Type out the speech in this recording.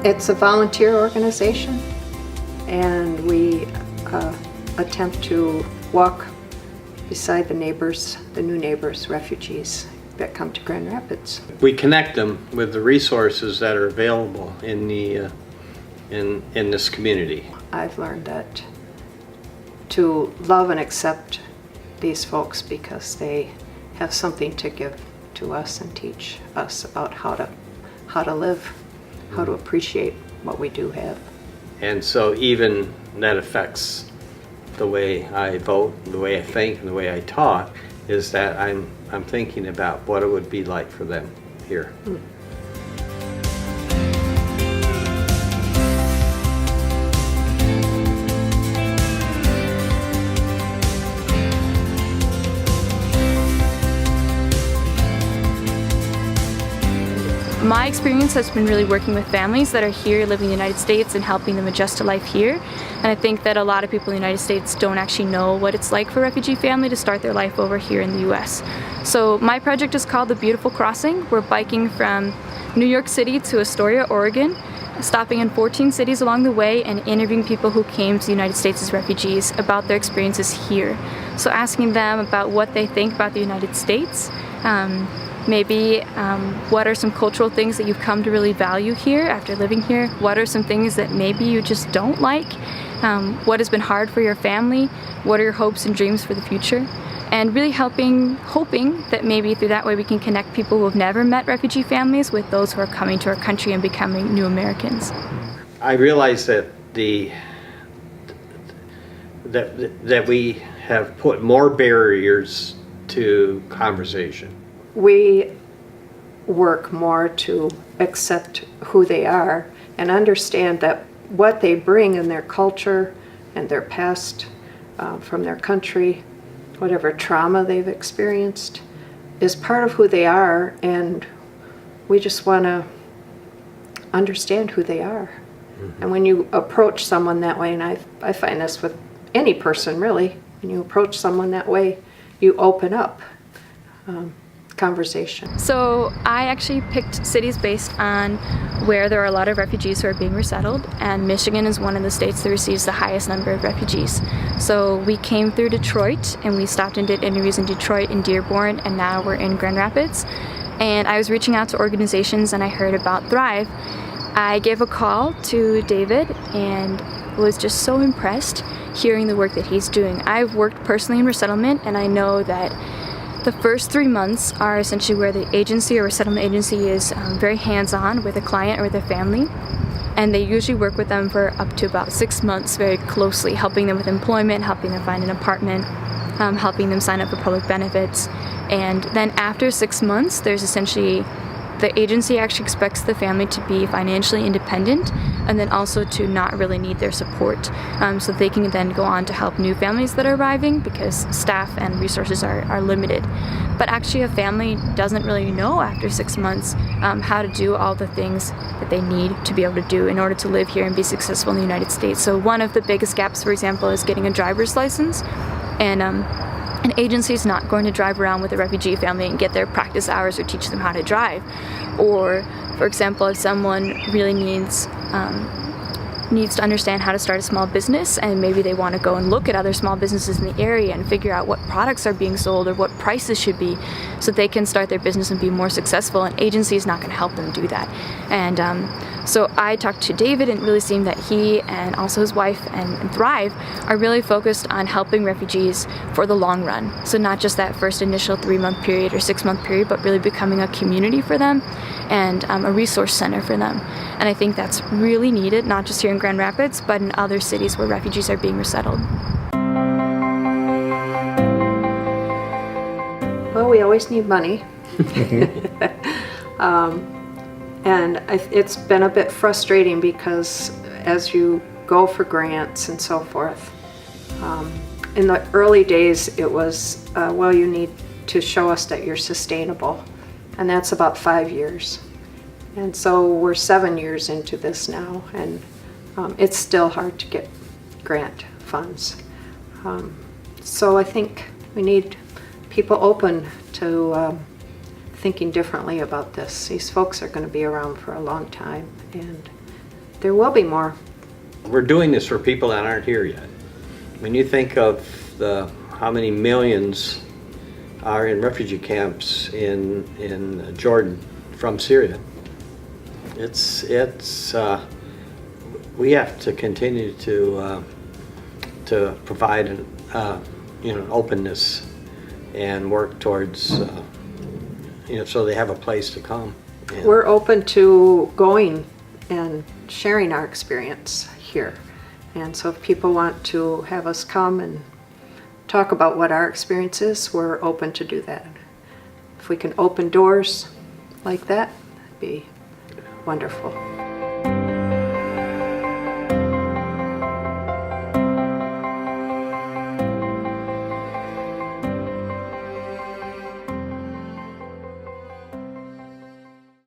It's a volunteer organization, and we attempt to walk beside the neighbors, the new neighbors, refugees that come to Grand Rapids. We connect them with the resources that are available in the in this community. I've learned that to love and accept these folks because they have something to give to us and teach us about how to live, how to appreciate what we do have. And so even that affects the way I vote, the way I think, and the way I talk, is that I'm thinking about what it would be like for them here. My experience has been really working with families that are here living in the United States and helping them adjust to life here. And I think that a lot of people in the United States don't actually know what it's like for a refugee family to start their life over here in the US. So my project is called The Beautiful Crossing. We're biking from New York City to Astoria, Oregon, stopping in 14 cities along the way and interviewing people who came to the United States as refugees about their experiences here. So asking them about what they think about the United States, maybe what are some cultural things that you've come to really value here after living here? What are some things that maybe you just don't like? What has been hard for your family? What are your hopes and dreams for the future? And really hoping that maybe through that way we can connect people who have never met refugee families with those who are coming to our country and becoming new Americans. I realize that that we have put more barriers to conversation. We work more to accept who they are and understand that what they bring in their culture and their past from their country, whatever trauma they've experienced, is part of who they are, and we just want to understand who they are. And when you approach someone that way, and I find this with any person really, when you approach someone that way, you open up conversation. So I actually picked cities based on where there are a lot of refugees who are being resettled, and Michigan is one of the states that receives the highest number of refugees. So we came through Detroit, and we stopped and did interviews in Detroit and Dearborn, and now we're in Grand Rapids. And I was reaching out to organizations, and I heard about Thrive. I gave a call to David and was just so impressed hearing the work that he's doing. I've worked personally in resettlement, and I know that the first 3 months are essentially where the agency or resettlement agency is very hands-on with a client or with a family, and they usually work with them for up to about 6 months very closely, helping them with employment, helping them find an apartment, helping them sign up for public benefits. And then after 6 months, there's essentially the agency actually expects the family to be financially independent and then also to not really need their support, so they can then go on to help new families that are arriving because staff and resources are limited. But actually a family doesn't really know after 6 months how to do all the things that they need to be able to do in order to live here and be successful in the United States. So one of the biggest gaps, for example, is getting a driver's license, and an agency is not going to drive around with a refugee family and get their practice hours or teach them how to drive. Or, for example, if someone really needs to understand how to start a small business, and maybe they want to go and look at other small businesses in the area and figure out what products are being sold or what prices should be so they can start their business and be more successful, an agency is not going to help them do that. And so I talked to David, and it really seemed that he and also his wife and Thrive are really focused on helping refugees for the long run. So not just that first initial 3-month period or 6-month period, but really becoming a community for them and a resource center for them. And I think that's really needed, not just here in Grand Rapids, but in other cities where refugees are being resettled. Well, we always need money. And it's been a bit frustrating because as you go for grants and so forth, in the early days it was, well, you need to show us that you're sustainable, and that's about 5 years. And so we're 7 years into this now, and it's still hard to get grant funds. So I think we need people open to thinking differently about this. These folks are going to be around for a long time, and there will be more. We're doing this for people that aren't here yet. When you think of how many millions are in refugee camps in Jordan from Syria, we have to continue to provide an openness and work towards so they have a place to come. And We're open to going and sharing our experience here. And so if people want to have us come and talk about what our experience is, we're open to do that. If we can open doors like that, that'd be wonderful.